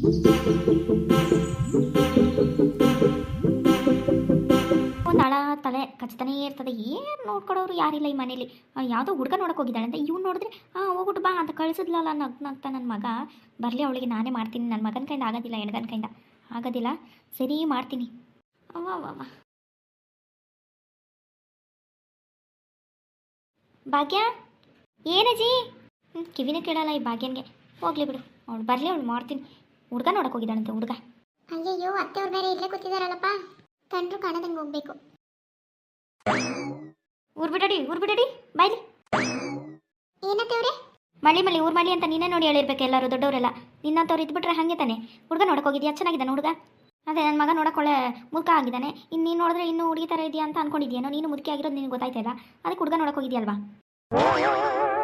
ಒಂದು ಹಳ ತಲೆ ಕಚ್ತಾನೇ ಇರ್ತದೆ. ಏನು ನೋಡ್ಕೊಡೋರು ಯಾರಿಲ್ಲ ಈ ಮನೇಲಿ. ಯಾವುದೋ ಹುಡುಗ ನೋಡಕ್ಕೆ ಹೋಗಿದ್ದಾಳೆ ಅಂತ ಇವ್ನು ನೋಡಿದ್ರೆ ಹೋಗ್ಬಿಟ್ಟು ಬಾ ಅಂತ ಕಳಿಸಿದ್ಲಲ್ಲ ನಗ್ನಗ್ತಾ ನನ್ನ ಮಗ. ಬರಲಿ ಅವಳಿಗೆ ನಾನೇ ಮಾಡ್ತೀನಿ. ನನ್ನ ಮಗನ ಕೈಯಿಂದ ಆಗೋದಿಲ್ಲ, ಹೆಣ್ಗನ ಕೈಯಿಂದ ಆಗೋದಿಲ್ಲ. ಸರಿ ಮಾಡ್ತೀನಿ. ಅವ್ವ ಅವ್ವ ಭಾಗ್ಯ, ಏನಜ್ಜಿ? ಕಿವಿನೇ ಕೇಳಲ್ಲ ಈ ಭಾಗ್ಯನ್ಗೆ. ಹೋಗ್ಲಿ ಬಿಡು, ಅವಳು ಬರಲಿ, ಅವಳು ಮಾಡ್ತೀನಿ. ಹುಡುಗ ನೋಡಕ್ಕೆ ಹೋಗಿದ್ದಾಳಂತೆ ಹುಡುಗ. ಅಯ್ಯಯ್ಯೋ, ಅತ್ತೆಯವ್ರು ಬೇರೆ ಇಲ್ಲೇ ಕೂತಿದಾರಲ್ಲಪ್ಪ. ಕಂಡ್ರು ಕಾಣದಂಗೆ ಹೋಗ್ಬೇಕು. ಊರ್ಬಿಡಡಿ ಬಾಯ್ಲಿ. ಏನತ್ತೇವ್ರೆ? ಮಳ್ಳಿ ಊರ್ ಮಳ್ಳಿ ಅಂತ ನೀನೇ ನೋಡಿ ಹೇಳಿರ್ಬೇಕು ಎಲ್ಲರೂ ದೊಡ್ಡವರೆಲ್ಲ. ನಿನ್ನಂತವ್ರು ಇದ್ಬಿಟ್ರೆ ಹಾಗೆ ತಾನೆ. ಹುಡುಗ ನೋಡಕ್ಕೆ ಹೋಗಿದ್ಯಾ? ಚೆನ್ನಾಗಿದ್ದಾನೆ ಹುಡುಗ. ಅದೇ ನನ್ನ ಮಗ ನೋಡೋಕೊಳ್ಳೆ ಮುದುಕ ಆಗಿದ್ದಾನೆ. ಇನ್ನು ನೀನು ನೋಡಿದ್ರೆ ಇನ್ನೂ ಹುಡುಗಿ ಥರ ಇದೆಯಾ ಅಂತ ಅನ್ಕೊಂಡಿದ್ಯೇನೋ. ನೀನು ಮುದುಕಿ ಆಗಿರೋದು ನಿನಗೆ ಗೊತ್ತಾಯ್ತಲ್ಲ, ಅದಕ್ಕೆ ಹುಡುಗ ನೋಡಕ್ಕೆ ಹೋಗಿದ್ಯಲ್ವಾ?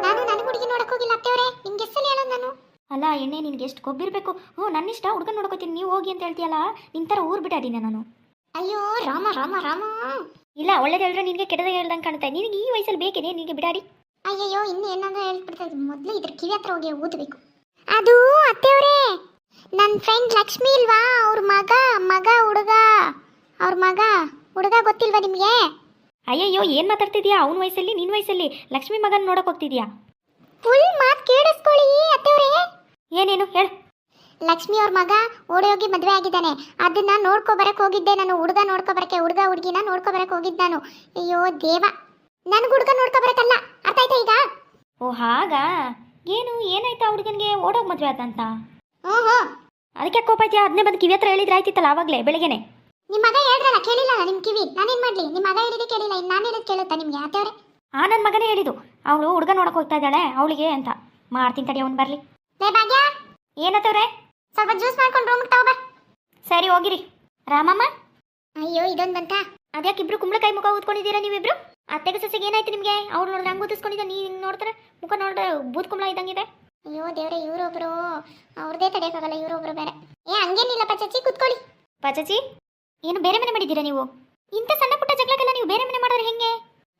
ನಾನು ನನ್ನ ಹುಡುಗಿ ನೋಡಕ್ ಹೋಗಿಲ್ಲ ಅತ್ತೆಯವ್ರೆ. ನಿಮ್ಗೆ ಎಷ್ಟಲ್ಲಿ ಹೇಳೋದು ನಾನು? ಅಲ್ಲ ಎಣ್ಣೆ, ನಿನಗೆ ಎಷ್ಟು ಕೊಬ್ಬಿರ್ಬೇಕು. ನನ್ನ ಇಷ್ಟ, ಹುಡುಗ ನೋಡ್ಕೋತೀನಿ, ನೀವು ಹೋಗಿ ಅಂತ ಹೇಳ್ತೀಯಲ್ಲ. ನಿನ್ನ ಥರ ಊರು ಬಿಟ್ಟಾಡಿನ ನಾನು. ಅಯ್ಯೋ ರಾಮ ರಾಮ ರಾಮ. ಇಲ್ಲ, ಒಳ್ಳೇದು ಹೇಳಿದ್ರೆ ನಿನಗೆ ಕೆಟ್ಟದಾಗ ಹೇಳ್ದಂಗೆ ಕಾಣುತ್ತೆ. ನಿನಗೆ ಈ ವಯಸ್ಸಲ್ಲಿ ಬೇಕೇನೆ ನಿನಗೆ ಬಿಡಾಡಿ? ಅಯ್ಯಯ್ಯೋ, ಇನ್ನು ಏನಾದ್ರೂ ಹೇಳ್ಬಿಡ್ತದೆ. ಮೊದಲು ಇದ್ರ ಕಿವಿ ಹತ್ರ ಹೋಗಿ ಊದಬೇಕು. ಅದು ಅತ್ತೆಯವ್ರೆ, ನನ್ನ ಫ್ರೆಂಡ್ ಲಕ್ಷ್ಮಿ ಇಲ್ವಾ, ಅವ್ರ ಮಗ ಹುಡುಗ ಗೊತ್ತಿಲ್ವಾ ನಿಮಗೆ? ಅಯ್ಯಯ್ಯೋ, ಏನು ಮಾತಾಡ್ತಿದ್ಯಾ? ಅವ್ನ ವಯಸ್ಸಲ್ಲಿ, ನಿನ್ನ ವಯಸ್ಸಲ್ಲಿ ಲಕ್ಷ್ಮಿ ಮಗನ ನೋಡಕ್ಕೆ ಹೋಗ್ತಿದ್ಯಾ? ಫುಲ್ ಮಾತು ಕೇಳಿಸ್ಕೊಳ್ಳಿ ಅತ್ತೆಯವ್ರೆ. ಏನೇನು ಹೇಳು? ಲಕ್ಷ್ಮಿ ಅವ್ರ ಮಗ ಓಡೋಗಿ ಮದುವೆ ಆಗಿದ್ದಾನೆ. ಅದನ್ನ ನೋಡ್ಕೊ ಬರಕ್ ಹೋಗಿದ್ದೆ ನಾನು. ಹುಡುಗ ನೋಡ್ಕೊ ಬರಕ್ಕೆ, ಹುಡುಗಿನ ನೋಡ್ಕೊ ಬರಕ್ ಹೋಗಿದ್ದೆ ನಾನು. ಅಯ್ಯೋ ದೇವ, ನನ್ಗೆ ಹುಡುಗ ನೋಡ್ಕೊ ಬರಕ್ಕಲ್ಲ. ಅರ್ಥ ಆಯ್ತಾ ಈಗ? ಓ ಹಾಗಾ? ಏನಾಯ್ತಾ ಹುಡುಗನಿಗೆ? ಓಡೋಗಿ ಮದುವೆ ಆದಂತ? ಓಹೋ, ಅದಕ್ಕೆ ಕೋಪ ಆಯ್ತಾ? ಅದನ್ನೇ ಬಂದು ಕಿವಿ ಹತ್ರ ಹೇಳಿದ್ರೆ ಆಯ್ತಿತ್ತಲ್ಲ ಆವಾಗಲೇ ಬೆಳಗ್ಗೆನೆ. ನಿಮ್ಮ ಮಗ ಹೇಳಿದ್ರಲ್ಲ, ಕೇಳಿಲ್ಲ ನಿಮ್ ಕಿವಿ. ನಾನೇನ್ ಮಾಡ್ಲಿ? ನಿಮ್ಮ ಮಗ ಹೇಳಿದ್ರೆ ಕೇಳಿಲ್ಲ, ಇನ್ನು ನಾನು ಹೇಳಿದ್ ಕೇಳುತ್ತಾ ನಿಮ್ಗೆ ಅತ್ತೆಯವ್ರೆ? ನನ್ನ ಮಗನೇ ಹೇಳಿದ್ದು, ಅವಳು ಹುಡುಗ ನೋಡಕ್ ಹೋಗ್ತಾ ಇದ್ದಾಳೆ ಅವಳಿಗೆ ಅಂತ. ಮಾಡ್ತೀನಿ ತಡಿ, ಅವ್ನು ಬರಲಿ. ಲೇ ಭಾಗ್ಯ, ಏನತ್ತವ್ರೆ? ಸ್ವಲ್ಪ ಜ್ಯೂಸ್ ಮಾಡ್ಕೊಂಡು ರೂಮ್ಗೆ ತಗೋಬಾ. ಸರಿ ಹೋಗಿರಿ. ರಾಮಮ್ಮ, ಅಯ್ಯೋ ಇದೊಂದು ಬಂತ. ಅದ್ಯಾಕೆ ಇಬ್ರು ಕುಂಬಳಕಾಯಿ ಮುಖ ಊದ್ಕೊಂಡಿದ್ದೀರಾ ನೀವಿಬ್ರು? ಅತ್ತೆಗೆ ಸೊಸೆಗೆ ಏನಾಯ್ತು ನಿಮಗೆ? ಅವ್ರು ನೋಡಿದ್ರೆ ಹಂಗೆ ಊದಿಸ್ಕೊಂಡಿದ್ದ, ನೀನು ನೋಡ್ತಾರೆ ಮುಖ ನೋಡಿದ್ರೆ ಬೂತ್ ಕುಂಬಳ ಇದ್ದಂಗಿದೆ. ಅಯ್ಯೋ ದೇವ್ರೆ, ಇವರೊಬ್ರು ಅವ್ರದೇ ತಡೆಯೋಕ್ಕಾಗಲ್ಲ, ಇವರೊಬ್ರು ಬೇರೆ. ಹಂಗೇನಿಲ್ಲಪ್ಪ ಚಚ್ಚಿ, ಕೂತ್ಕೊಳ್ಳಿ. ಪಾಚಚಿ, ಏನು ಬೇರೆ ಮನೆ ಮಾಡಿದ್ದೀರಾ ನೀವು? ಇಂಥ ಸಣ್ಣ ಪುಟ್ಟ ಜಗಳಕ್ಕೆಲ್ಲ ನೀವು ಬೇರೆ ಮನೆ ಮಾಡಿದ್ರೆ ಹೆಂಗೆ?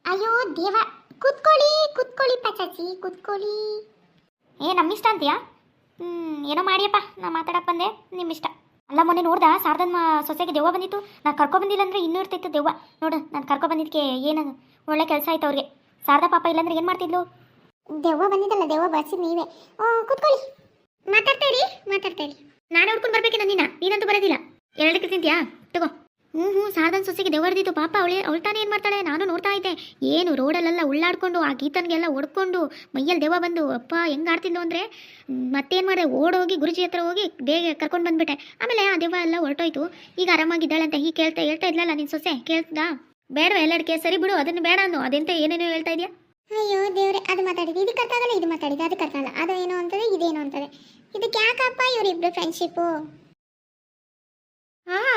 ಅಯ್ಯೋ ದೇವ, ಕೂತ್ಕೊಳ್ಳಿ ಪಚಾಚಿ, ಕೂತ್ಕೊಳ್ಳಿ. ನಮ್ಮಿಷ್ಟ ಅಂತೀಯಾ? ಏನೋ ಮಾಡಿಯಪ್ಪ, ನಾ ಮಾತಾಡಕ್ಕೆ ಬಂದೆ, ನಿಮ್ಮಿಷ್ಟ. ಅಲ್ಲ, ಮೊನ್ನೆ ನೋಡ್ದ ಶಾರದಮ್ಮ ಸೊಸೆಗೆ ದೆವ್ವ ಬಂದಿತ್ತು. ನಾನು ಕರ್ಕೊಬಂದಿಲ್ಲ ಅಂದರೆ ಇನ್ನೂ ಇರ್ತಿತ್ತು ದೆವ್ವ. ನೋಡು, ನಾನು ಕರ್ಕೊಬಂದಿದ್ದಕ್ಕೆ ಏನು ಒಳ್ಳೆ ಕೆಲಸ ಆಯ್ತು ಅವ್ರಿಗೆ. ಶಾರದಾ ಪಾಪ ಇಲ್ಲಾಂದ್ರೆ ಏನು ಮಾಡ್ತಿದ್ಲು? ದೆವ್ವ ಬಂದಿದ್ದಲ್ಲ, ದೆವ್ವ ಬರ್ಸಿದ್ ನೀವೇ. ಕೂತ್ಕೊಳ್ಳಿ, ಮಾತಾಡ್ತಾ ಇರಿ. ನಾನು ಹುಡ್ಕೊಂಡು ಬರ್ಬೇಕೇನೋ ನೀನಂತೂ ಬರೋದಿಲ್ಲ. ಎರಡಕ್ಕೆ ತಿಂತೀಯಾ? ತಗೋ. ಶಾರದನ್ ಸೊಸೆಗೆ ದೆವ್ವ ಹಿಡಿದಿತ್ತು ಪಾಪ. ಅವಳು ತಾನೇ ಏನು ಮಾಡ್ತಾಳೆ? ನಾನು ನೋಡ್ತಾ ಇದ್ದೆ. ಏನು ರೋಡಲ್ಲೆಲ್ಲ ಉಳ್ಳಾಡ್ಕೊಂಡು ಆ ಗೀತನ್ಗೆಲ್ಲ ಹೊಡ್ಕೊಂಡು ಮೈಯಲ್ಲಿ ದೆವ್ವ ಬಂದು ಅಪ್ಪ ಹೆಂಗೆ ಆಡ್ತಿದ್ಲು ಅಂದರೆ, ಮತ್ತೇನು ಮಾಡಿದೆ, ಓಡೋಗಿ ಗುರುಜಿ ಹತ್ರ ಹೋಗಿ ಬೇಗ ಕರ್ಕೊಂಡು ಬಂದುಬಿಟ್ಟೆ. ಆಮೇಲೆ ಆ ದೆವ್ವ ಎಲ್ಲ ಹೊರಟೋಯ್ತು. ಈಗ ಆರಾಮಾಗಿದ್ದಾಳೆ ಅಂತ ಹೀಗೆ ಹೇಳ್ತಾ ಇದ್ಲಲ್ಲ ನಿನ್ನ ಸೊಸೆ. ಕೇಳ್ತದಾ? ಬೇಡ ಎಲ್ಲಡಿಕೆ, ಸರಿ ಬಿಡು, ಅದನ್ನು ಬೇಡ ಅನ್ನೋ. ಅದೆಂತ ಏನೇನೋ ಹೇಳ್ತಾ ಇದೆಯಾ? ಅಯ್ಯೋ ದೇವ್ರೆ, ಅದು ಮಾತಾಡಿದ್ದು ಇದಕ್ಕೆ ಅರ್ಥ ಆಗಲ್ಲ, ಇದು ಮಾತಾಡಿದ್ದು ಅದಕ್ಕೆ ಅರ್ಥ ಆಗಲ್ಲ. ಅದು ಏನೋ ಅಂತದೆ, ಇದೇನೋ ಅಂತದೆ. ಇದಕ್ಕೆ ಯಾಕಪ್ಪ ಇವರಿಬ್ರು ಫ್ರೆಂಡ್ಶಿಪ್ಪು?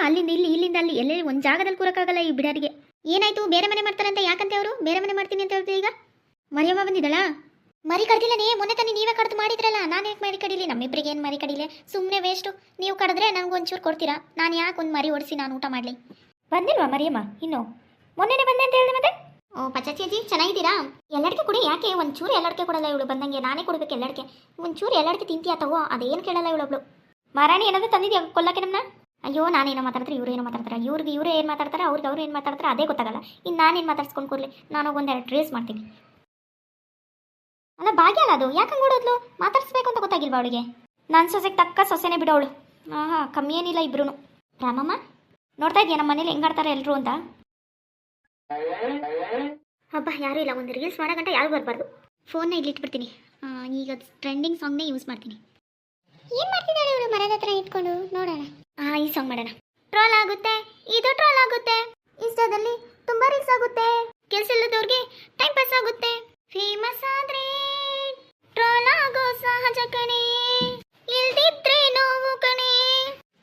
ಅಲ್ಲಿಂದ ಇಲ್ಲಿಂದ ಅಲ್ಲಿ, ಎಲ್ಲೇ ಒಂದು ಜಾಗದಲ್ಲಿ ಕೂರಕ್ಕಾಗಲ್ಲ ಈ ಬಿಡಾರಿಗೆ. ಏನಾಯ್ತು? ಬೇರೆ ಮನೆ ಮಾಡ್ತಾರೆ ಅಂತ ಯಾಕಂತೆ ಅವರು? ಬೇರೆ ಮನೆ ಮಾಡ್ತೀನಿ ಅಂತ ಹೇಳ್ತೀವಿ. ಈಗ ಮರಿಯಮ್ಮ ಬಂದಿದ್ದಳ? ಮರಿ ಕಡ್ದಿಲ್ಲನೇ, ಮೊನ್ನೆ ತಾನೇ ನೀವೇ ಕಡ್ದು ಮಾಡಿದ್ರಲ್ಲ. ನಾನು ಯಾಕೆ ಮರಿ ಕಡಿಲಿ? ನಮ್ಮಿಬ್ಬರಿಗೆ ಏನು ಮರಿ ಕಡಿಲೆ? ಸುಮ್ಮನೆ ವೇಸ್ಟು. ನೀವು ಕಡಿದ್ರೆ ನನಗೆ ಒಂಚೂರು ಕೊಡ್ತೀರಾ? ನಾನು ಯಾಕೆ ಒಂದು ಮರಿ ಓಡಿಸಿ ನಾನು ಊಟ ಮಾಡಲಿ? ಬಂದಿಲ್ವಾ ಮರಿಯಮ್ಮ ಇನ್ನು? ಮೊನ್ನೆನೇ ಬಂದೆ ಅಂತ ಹೇಳಿದೆ ಮತ್ತೆ. ಓ ಪಚಾಚಿ ಅಜ್ಜಿ, ಚೆನ್ನಾಗಿದ್ದೀರಾ? ಎಲ್ಲಡಿಕೆ ಕೊಡಿ. ಯಾಕೆ ಒಂಚೂರು ಎಲ್ಲಡಿಕೆ ಕೊಡಲ್ಲ ಇವಳು? ಬಂದಂಗೆ ನಾನೇ ಕೊಡ್ಬೇಕು ಎಲ್ಲಡಿಕೆ. ಒಂಚೂರು ಎಲ್ಲಡಿಕೆ ತಿಂತೀಯಾ ತಗೋ? ಅದೇನು ಕೇಳಲ್ಲ ಇವಳೊಬ್ಳು. ಮಾರಾಣಿ ಏನಾದರೂ ತಂದಿದ್ಯಾ ಕೊಲ್ಲಕ್ಕೆ ನಮ್ಮನ್ನ? ಅಯ್ಯೋ, ನಾನೇನೋ ಮಾತಾಡ್ತಾರೆ, ಇವರೇನೋ ಮಾತಾಡ್ತಾರೆ. ಇವರೇ ಏನು ಮಾತಾಡ್ತಾರೆ, ಅವ್ರು ಏನು ಮಾತಾಡ್ತಾರೆ, ಅದೇ ಗೊತ್ತಾಗಲ್ಲ. ಇನ್ನು ನಾನೇನು ಮಾತಾಡ್ಸ್ಕೊಂಡು ಕೂರ್ಲಿ? ನಾನು ಒಂದೆರಡು ಟ್ರೇಸ್ ಮಾಡ್ತೀನಿ. ಅಲ್ಲ ಭಾಗ್ಯ ಅಲ್ಲ ಅದು, ಯಾಕೆ ನೋಡೋದ್ಲು? ಮಾತಾಡಿಸ್ಬೇಕು ಅಂತ ಗೊತ್ತಾಗಿಲ್ವಾ ಅವಳಿಗೆ? ನನ್ನ ಸೊಸೆಗೆ ತಕ್ಕ ಸೊಸೆನೇ ಬಿಡೋವಳು. ಕಮ್ಮಿ ಏನಿಲ್ಲ ಇಬ್ರು. ರಾಮಮ್ಮ, ನೋಡ್ತಾ ಇದೆಯಾ ನಮ್ಮ ಮನೇಲಿ ಹೆಂಗಾಡ್ತಾರೆ ಎಲ್ಲರೂ ಅಂತ? ಹಬ್ಬ, ಯಾರೂ ಇಲ್ಲ. ಒಂದು ರೀಲ್ಸ್ ಮಾಡೋ ಗಂಟ ಯಾರು ಬರಬಾರ್ದು. ಫೋನ್ನ ಇಲ್ಲಿ ಇಟ್ಬಿಡ್ತೀನಿ. ಈಗ ಟ್ರೆಂಡಿಂಗ್ ಸಾಂಗ್ನೇ ಯೂಸ್ ಮಾಡ್ತೀನಿ. ಏನು ಮಾಡ್ತಿದ್ದಾಳೆ ಇವಳು ಮರದ ಹತ್ರ ಇಟ್ಕೊಂಡು? ನೋಡೋಣ. ಈ ಸಾಂಗ್ ಮಾಡೋಣ. ಟ್ರೋಲ್ ಆಗುತ್ತೆ, ಇದು ಟ್ರೋಲ್ ಆಗುತ್ತೆ, ಇನ್ಸ್ಟಾದಲ್ಲಿ ತುಂಬ ರೀಲ್ಸ್ ಆಗುತ್ತೆ, ಕೆಲಸ ಇಲ್ಲದವ್ರಿಗೆ ಟೈಮ್ ಪಾಸ್ ಆಗುತ್ತೆ, ಫೇಮಸ್ ಆದ್ರೆ ಟ್ರೋಲ್ ಆಗೋ ಸಹಜ ಕಣೆ, ಇಲ್ದಿದ್ರೆ ನೋವು ಕಣೆ.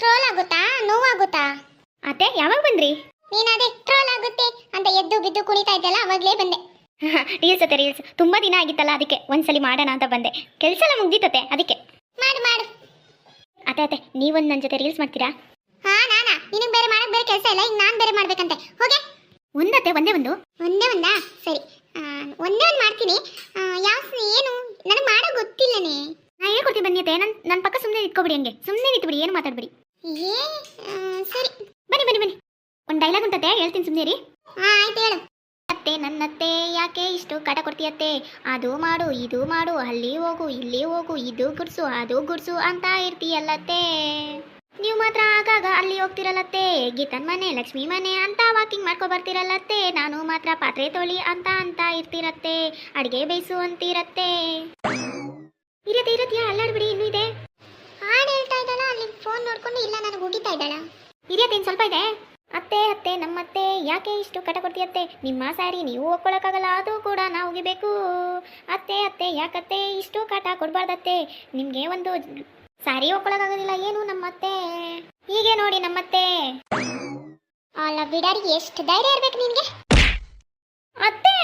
ಟ್ರೋಲ್ ಆಗುತ್ತಾ? ನೋವಾಗುತ್ತಾ? ಅತ್ತೆ ಯಾವಾಗ ಬಂದ್ರಿ? ನೀನು ಅದೇ ಟ್ರೋಲ್ ಆಗುತ್ತೆ ಅಂತ ಎದ್ದು ಬಿದ್ದು ಕುಣಿತಾ ಇದ್ದಲ್ಲ, ಅವಾಗಲೇ ಬಂದೆ. ರೀಲ್ಸ್ ತುಂಬ ದಿನ ಆಗಿತ್ತಲ್ಲ, ಅದಕ್ಕೆ ಒಂದ್ಸಲಿ ಮಾಡೋಣ ಅಂತ ಬಂದೆ. ಕೆಲಸ ಎಲ್ಲ ಮುಗ್ದಿತ್ತತೆ, ಅದಕ್ಕೆ. ಮಾಡು. ಅತ್ತೆ ನೀವೊಂದು ನನ್ನ ಜೊತೆ ರೀಲ್ಸ್ ಮಾಡ್ತೀರಾ? ನಾನಾ? ನಿನಗೆ ಬೇರೆ ಮಾಡಕ್ಕೆ ಬೇರೆ ಕೆಲಸ ಇಲ್ಲ, ಈಗ ನಾನು ಬೇರೆ ಮಾಡ್ಬೇಕಂತೆ. ಹೋಗೆ. ಒಂದೇ ಒಂದಾ? ಸರಿ, ಒಂದೇ ಒಂದು ಮಾಡ್ತೀನಿ. ಏನು ನನಗೆ ಮಾಡೋ ಗೊತ್ತಿಲ್ಲನೇ. ನಾ ಹೇಳ್ಕೊಡ್ತೀನಿ ಬನ್ನಿ ಅತ್ತೆ. ನನ್ನ ಪಕ್ಕ ಸುಮ್ಮನೆ ನಿಂತ್ಕೊಬಿಡಿ, ಹಂಗೆ ಸುಮ್ಮನೆ ನಿಂತ್ಬಿಡಿ, ಏನು ಮಾತಾಡ್ಬಿಡಿ. ಏ ಸರಿ ಬನ್ನಿ ಬನ್ನಿ ಬನ್ನಿ, ಒಂದು ಡೈಲಾಗ್ ಅಂತತೆ ಹೇಳ್ತೀನಿ, ಸುಮ್ಮನೆ ರೀ. ಆಯ್ತು ಹೇಳು. ಅತ್ತೆ ನನ್ನತ್ತೆ ಯಾಕೆ ಇಷ್ಟು ಕಾಟ ಕೊಡ್ತೀಯತ್ತೆ, ಅದು ಮಾಡು ಇದು ಮಾಡು, ಅಲ್ಲಿ ಹೋಗು ಇಲ್ಲಿ ಹೋಗು, ಇದು ಗುಡ್ಸು ಅದು ಗುಡ್ಸು ಅಂತ ಇರ್ತೀಯಲ್ಲತ್ತೆ. ನೀವು ಮಾತ್ರ ಆಗಾಗ ಅಲ್ಲಿ ಹೋಗ್ತಿರಲ್ಲತ್ತೆ, ಗೀತನ್ ಮನೆ ಲಕ್ಷ್ಮಿ ಮನೆ ಅಂತ ವಾಕಿಂಗ್ ಮಾಡ್ಕೊ ಬರ್ತಿರಲ್ಲತ್ತೆ. ನಾನು ಮಾತ್ರ ಪಾತ್ರೆ ತೊಳಿ ಅಂತ ಇರ್ತಿರತ್ತೆ, ಅಡಿಗೆ ಬೇಯಿಸು ಅಂತಿರತ್ತೆ. ಇರತ್ತೀಯ ಅಲ್ಲಾಡ್ಬಿಡಿ, ಇನ್ನೂ ಇದೆ. ಹಾಡು ಹೇಳ್ತಾ ಇದ್ದಾಳ, ಅಲ್ಲಿ ಫೋನ್ ನೋಡ್ಕೊಂಡು ಇಲ್ಲ ನನಗೆ ಹೋಗಿತಾ ಇದ್ದಾಳ. ಇನ್ನು ಸ್ವಲ್ಪ ಇದೆ. ಅತ್ತೆ ಅತ್ತೆ ನಮ್ಮತ್ತೆ ಯಾಕೆ ಇಷ್ಟು ಕಟ ಕೊಡ್ತೀಯತ್ತೆ, ನಿಮ್ಮ ಸ್ಯಾರಿ ನೀವು ಒಪ್ಕೊಳಕ್ಕಾಗಲ್ಲ, ಅದು ಕೂಡ ನಾವು ಒಗಿಬೇಕು. ಅತ್ತೆ ಅತ್ತೆ ಯಾಕತ್ತೆ ಇಷ್ಟು ಕಾಟ ಕೊಡ್ಬಾರ್ದತ್ತೆ, ನಿಮಗೆ ಒಂದು ಸ್ಯಾರಿ ಒಪ್ಕೊಳಕ್ಕಾಗೋದಿಲ್ಲ ಏನು ನಮ್ಮತ್ತೆ. ಹೀಗೆ ನೋಡಿ ನಮ್ಮತ್ತೆ. ಅಲ್ಲ ಬಿಡಾರಿ, ಎಷ್ಟು ಧೈರ್ಯ ಇರ್ಬೇಕು ನಿನ್ಗೆ. ಅತ್ತೆ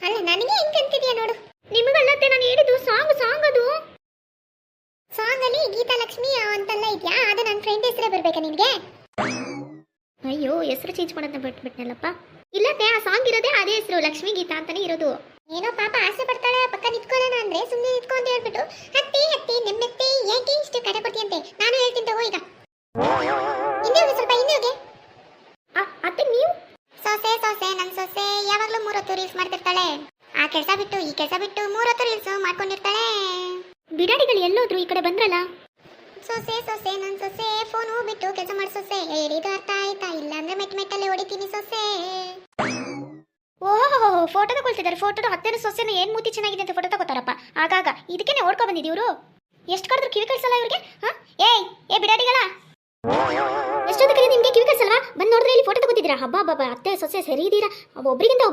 ಅಲ್ಲ ನನಗೆ ಹೆಂಗ್ ಅಂತಿದ್ಯಾ ನೋಡು. ನಿಮಗಲ್ಲತ್ತೆ ನಾನು ಹೇಳಿದ್ದು ಸಾಂಗ್ ಅದು. ಸಾಂಗ್ ಅಲ್ಲಿ ಗೀತಾ ಲಕ್ಷ್ಮಿ ಅಂತೆಲ್ಲ ಇದ್ಯಾ, ಅದು ನನ್ನ ಫ್ರೆಂಡ್ ಹೆಸರೇ ಬರ್ಬೇಕಾ ನಿನ್ಗೆ. ಅಯ್ಯೋ ಹೆಸರು ಚೇಂಜ್ ಮಾಡೋದನ್ನ ಬಿಟ್ಬಿಟ್ನಲ್ಲಪ್ಪ. ಇಲ್ಲತ್ತೆ ಆ ಸಾಂಗ್ ಇರೋದೇ ಅದೇ ಹೆಸರು, ಲಕ್ಷ್ಮಿ ಗೀತಾ ಅಂತಾನೆ ಇರೋದು. ಏನೋ ಪಾಪ ಆಸೆ ಪಡ್ತಾಳೆ ಪಕ್ಕ ನಿಂತ್ಕೊಳ್ಳೋಣ ಅಂದ್ರೆ ಸುಮ್ಮನೆ ನಿಂತ್ಕೊ ಅಂತ ಹೇಳ್ಬಿಟ್ಟು ಹತ್ತಿ ಹತ್ತಿ ನೆಮ್ಮೆತ್ತಿ ಯಾಕೆ ಇಷ್ಟು ಕಟ ಕೊಡ್ತೀಯಂತೆ. ನಾನು ಹೇಳ್ತೀನಿ ತಗೋ ಈಗ. ಹಿಂದೆ ಹೋಗಿ ಸ್ವಲ್ಪ, ಹಿಂದೆ ಹೋಗಿ. ಅತ್ತೆ ನೀವು ಸೊಸೆ ಸೊಸೆ ನನ್ನ ಸೊಸೆ ಯಾವಾಗ್ಲೂ 3 ಹೊತ್ತು ರೀಲ್ಸ್ ಮಾಡ್ತಿರ್ತಾಳೆ. ಆ ಕೆಲಸ ಬಿಟ್ಟು ಈ ಕೆಲಸ ಬಿಟ್ಟು 3 ಹೊತ್ತು ರೀಲ್ಸ್ ಮಾಡ್ಕೊಂಡಿರ್ತಾಳೆ. ಬಿಡಾಡಿಗಳು ಎಲ್ಲೋದ್ರು, ಈ ಕಡೆ ಬಂದ್ರಲ್ಲ. ಸೊಸೆ ಸೊಸೆ ನನ್ನ ಸೊಸೆ ಫೋನು ಬಿಟ್ಟು ಕೆಲಸ ಮಾಡಿ ಸೊಸೆ, ಹೇಳಿದ್ದು ಅರ್ಥ ಆಯ್ತಾ, ಇಲ್ಲ ಅಂದ್ರೆ ಮೆಟ್ಟಲ್ಲಿ ಹೊಡಿತೀನಿ ಸೊಸೆ. ಓಹೋ ಫೋಟೋ ತಗೊಳ್ತಿದ್ದಾರೆ. ಫೋಟೋದ ಹತ್ತೆನ ಸೊಸೆನ ಏನ್ ಮೂತಿ ಚೆನ್ನಾಗಿದೆ ಅಂತ ಫೋಟೋ ತಗೋತಾರಪ್ಪ. ಆಗಾಗ ಇದಕ್ಕೇನೆ ಓಡ್ಕೊ ಬಂದಿದ್ದೀವ್ರು. ಎಷ್ಟು ಕರೆದ್ರು ಕಿವಿ ಕಳ್ಸಲ್ಲ ಇವ್ರಿಗೆ. ಏ ಬಿಡಾಡಿಗಳ, ಎಷ್ಟೊತ್ತು ಕರೆ ನಿಮ್ಗೆ ಕಿವಿ ಕಳ್ಸಲ್ವಾ? ಬಂದ್ ನೋಡಿದ್ರೆ ಇಲ್ಲಿ ಫೋಟೋ ತಗೋತಿದ್ದೀರಾ. ಹಬ್ಬ ಅತ್ತೆ ಸೊಸೆ ಸರಿ ಇದ್ದೀರಾ, ಒಬ್ರಿಗಿಂತ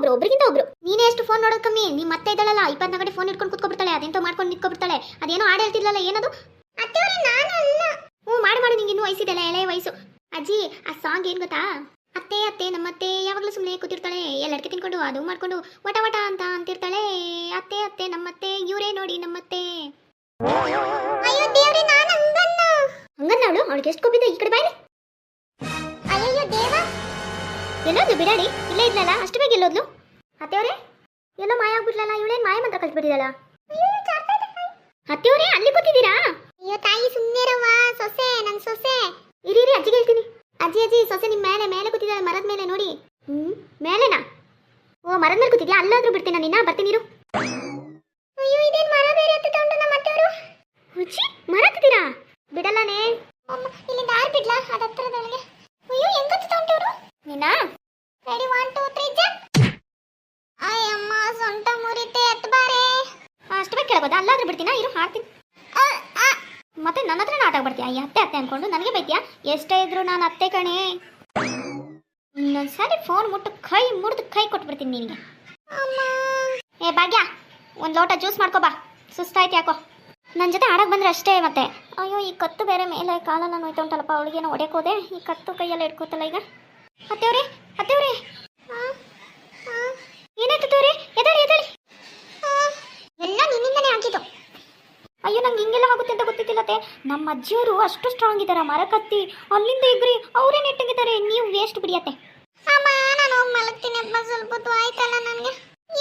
ಒಬ್ರು. ನೀನೇ ಎಷ್ಟು ಫೋನ್ ನೋಡೋದು ಕಮ್ಮಿ, ನಿಮ್ಮ ಅತ್ತೆ ಇದ್ದಾಳಲ್ಲ 24 ಗಂಟೆ ಫೋನ್ ಇಟ್ಕೊಂಡು ಕೂತ್ಕೊಬಿಡ್ತಾಳೆ, ಅದೆಂತೋ ಮಾಡ್ಕೊಂಡು ನಿಂತ್ಕೊಬಿಡ್ತಾಳೆ. ಅದೇನೋ ಆಡ ಹೇಳ್ತಿರ್ಲಲ್ಲ, ಏನದು? ಮಾಡು ನಿಂಗೆ ಇನ್ನೂ ವಯಸ್ಸಿದೆಲ್ಲ, ಎಳೆ ವಯಸ್ಸು. ಅಜ್ಜಿ ಆ ಸಾಂಗ್ ಏನ್ ಗೊತ್ತಾ? ಅತ್ತೆ ಅತ್ತೆ ನಮ್ಮತ್ತೆ ಯಾವಾಗಲೂ ಸುಮ್ಮನೆ ಕೂತಿರ್ತಾಳೆ, ಎಲ್ಲಡ್ಕೆ ತಿನ್ಕೊಂಡು ಅದು ಮಾಡ್ಕೊಂಡು ವಟ ಅಂತ ಅಂತಿರ್ತಾಳೆ. ಅತ್ತೆ ಅತ್ತೆ ನಮ್ಮತ್ತೆ ಇವರೇ ನೋಡಿ ನಮ್ಮತ್ತೆ. ಅಯ್ಯೋ ದೇವ್ರೆ, ನಾನು ಹಂಗನ್ನವಳು, ಅವಳಿಗೆ ಎಷ್ಟು ಕೊಬ್ಬಿದೆ. ಈ ಕಡೆ ಬಾಯ್ಲಿ. ಅಯ್ಯೋ ದೇವ, ಎಲ್ಲೋದ್ಲು ಬಿಡಾಡಿ? ಇಲ್ಲೇ ಇದ್ಲಲ್ಲ, ಅಷ್ಟು ಬೇಗ ಎಲ್ಲೋದ್ಲು? ಅತ್ತೆಯವರೇ ಎಲ್ಲೋ ಮಾಯ ಆಗ್ಬಿಡ್ಲಲ್ಲ, ಇವಳೇನ್ ಮಾಯ ಮಂತ್ರ ಕಲ್ಸ್ಬಿಟ್ಟಿದ್ದಾಳ. ಅತ್ತೆಯವರೇ ಅಲ್ಲಿ ಕೂತಿದ್ದೀರಾ? ಅಯ್ಯೋ ತಾಯಿ ಸುಮ್ಮನಿರವ್ವ, ಸೊಸೆ ನನ್ನ ಸೊಸೆ. ಇರಿ ಅಜ್ಜಿಗೆ ಹೇಳ್ತೀನಿ. ಅಜ್ಜಿ ಸೊಸೆ ನಿಮ್ಮ ಮೇಲೆ ಕೂತಿದ್ದಾಳೆ, ಮರದ ಮೇಲೆ ನೋಡಿ. ಮೇಲೆನಾ? ಓ ಮರದ ಮೇಲೆ ಕೂತಿದ್ಯಾ? ಅಲ್ಲಾದ್ರೂ ಬಿಡ್ತೀನಿ ನಿನ್ನ, ಬರ್ತೀನಿರು. ಅಯ್ಯೋ ಇದೇನ್ ಮರ ಬೇರೆ ಹತ್ತುತ್ತಾ ಉಂಟು ನಮ್ಮ ಅತ್ತೆಯವರು. ಹುಚ್ಚಿ ಮರ ಹತ್ತಿದ್ದೀರಾ? ಬಿಡಲ್ಲನೇ. ಇಲ್ಲಿ ದಾರಿ ಬಿಡ್ಲಾ ಅದ ಹತ್ರದೊಳಗೆ. ಅಯ್ಯೋ ಹೆಂಗ್ ಹತ್ತುತ್ತಾ ಉಂಟು ಅವರು. ನಿನ್ನ ರೆಡಿ 1 2 3 ಜಂಪ್. ಅಯ್ಯಮ್ಮ ಸೊಂಟ ಮುರಿತೆ, ಎತ್ತು ಬಾರೆ. ಅಷ್ಟು ಬೇಗ ಕೇಳಬೋದಾ? ಅಲ್ಲಾದ್ರೂ ಬಿಡ್ತೀನಾ, ಇರು ಹಾಡ್ತೀನಿ. ಮತ್ತೆ ನನ್ನ ಹತ್ರ ಆಟ ಬರ್ತೀಯ? ಅಯ್ಯ ಅತ್ತೆ ಅನ್ಕೊಂಡು ನನಗೆ ಬೈತೀಯಾ? ಎಷ್ಟೇ ಇದ್ರು ನಾನು ಅತ್ತೆ ಕಣೆ. ಇನ್ನೊಂದ್ಸಾರಿ ಫೋನ್ ಮುಟ್ಟು ಮುರಿದು ಕೈ ಕೊಟ್ಬಿಡ್ತೀನಿ ನಿನಗೆ. ಏ ಭಾಗ್ಯ, ಒಂದು ಲೋಟ ಜ್ಯೂಸ್ ಮಾಡ್ಕೋ ಬಾ, ಸುಸ್ತಾಯ್ತು ಯಾಕೋ. ನನ್ನ ಜೊತೆ ಆಡಕ್ಕೆ ಬಂದ್ರೆ ಅಷ್ಟೇ. ಮತ್ತೆ ಅಯ್ಯೋ ಈ ಕತ್ತು ಬೇರೆ ಮೇಲೆ ಕಾಲನ್ನ ನೋಯ್ತಾ ಉಂಟಲ್ಲಪ್ಪ, ಅವಳಿಗೇನೋ ಹೊಡೆಯಕ್ಕೆ ಹೋದೆ, ಈ ಕತ್ತು ಕೈಯೆಲ್ಲ ಇಟ್ಕೋತಲ್ಲ ಈಗ. ಅತ್ತೆಯವ್ರೆ ಏನಾಯ್ತು ತೋರಿ? ಎದಳಿ ಎಲ್ಲ ನಿನ್ನಿಂದನೇ ಆಗಿದ್ದು. ಅಯ್ಯೋ ನಂಗೆ ಹಿಂಗೆಲ್ಲ ಆಗುತ್ತೆ ಅಂತ ಗೊತ್ತಿತ್ತಿಲ್ಲತ್ತೆ. ನಮ್ಮ ಅಜ್ಜಿಯವರು ಅಷ್ಟು ಸ್ಟ್ರಾಂಗ್ ಇದ್ದಾರೆ, ಮರ ಕತ್ತಿ ಅಲ್ಲಿಂದ ಇಗ್ರಿ ಅವರೇ ನೆಟ್ಟಗಿದ್ದಾರೆ. ನೀವು ವೇಸ್ಟ್ ಬಿಡಿಯತ್ತೆ. ಅಮ್ಮ ನಾನು ಹೋಗಿ ಮಲಗ್ತೀನಿ ಅಪ್ಪ, ಸ್ವಲ್ಪ ಹೊತ್ತು ಆಯ್ತಲ್ಲ ನನಗೆ.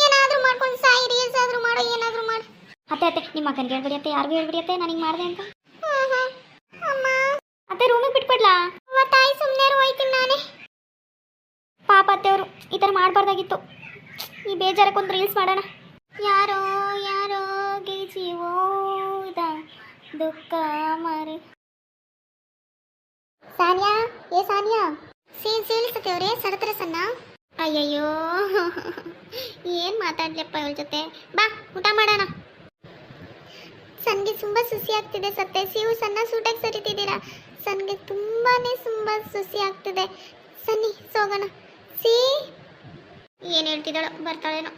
ಏನಾದರೂ ಮಾಡ್ಕೊಂಡು ಸಾಯಿ, ರೀಲ್ಸ್ ಆದರೂ ಮಾಡೋ, ಏನಾದರೂ ಮಾಡು. ಅತ್ತೆ ನಿಮ್ಮ ಅಕ್ಕನಿಗೆ ಹೇಳ್ಬಿಡಿಯತ್ತೆ, ಯಾರಿಗೂ ಹೇಳ್ಬಿಡಿಯತ್ತೆ ನಾನು ಹಿಂಗೆ ಮಾಡಿದೆ ಅಂತ. ಅಮ್ಮ ಅತ್ತೆ ರೂಮಿಗೆ ಬಿಟ್ಬಿಡ್ಲಾ? ತಾಯಿ ಸುಮ್ಮನೆ ಹೋಯ್ತೀನಿ ನಾನೇ. ಪಾಪ ಅತ್ತೆಯವರು ಈ ಥರ ಮಾಡಬಾರ್ದಾಗಿತ್ತು. ಈ ಬೇಜಾರಕ್ಕೊಂದು ರೀಲ್ಸ್ ಮಾಡೋಣ. ಯಾರೋ ಗಿಜಿವೋದ ದುಃಖ ಮರೆ. ಸಾನಿಯಾ, ಏ ಸಾನಿಯಾ, ಸೀಳಿಸ್ತೇವ್ರೆ ಸಡತ್ರ ಸಣ್ಣ. ಅಯ್ಯಯ್ಯೋ ಏನು ಮಾತಾಡ್ಲಪ್ಪ ಇವಳ ಜೊತೆ. ಬಾ ಊಟ ಮಾಡೋಣ. ಸನ್ಗೆ ತುಂಬಾ ಸುಸಿ ಆಗ್ತಿದೆ ಸತ್ತೆ. ನೀವು ಸಣ್ಣ ಸೂಟಾಗಿ ಸರಿತಿದ್ದೀರಾ. ಸನ್ಗೆ ತುಂಬಾನೇ ತುಂಬಾ ಸುಸಿ ಆಗ್ತಿದೆ. ಸನ್ನಿ ಸೋಗೋಣ. ಏನು ಹೇಳ್ತಿದ್ದಾಳೋ, ಬರ್ತಾಳೇನೋ.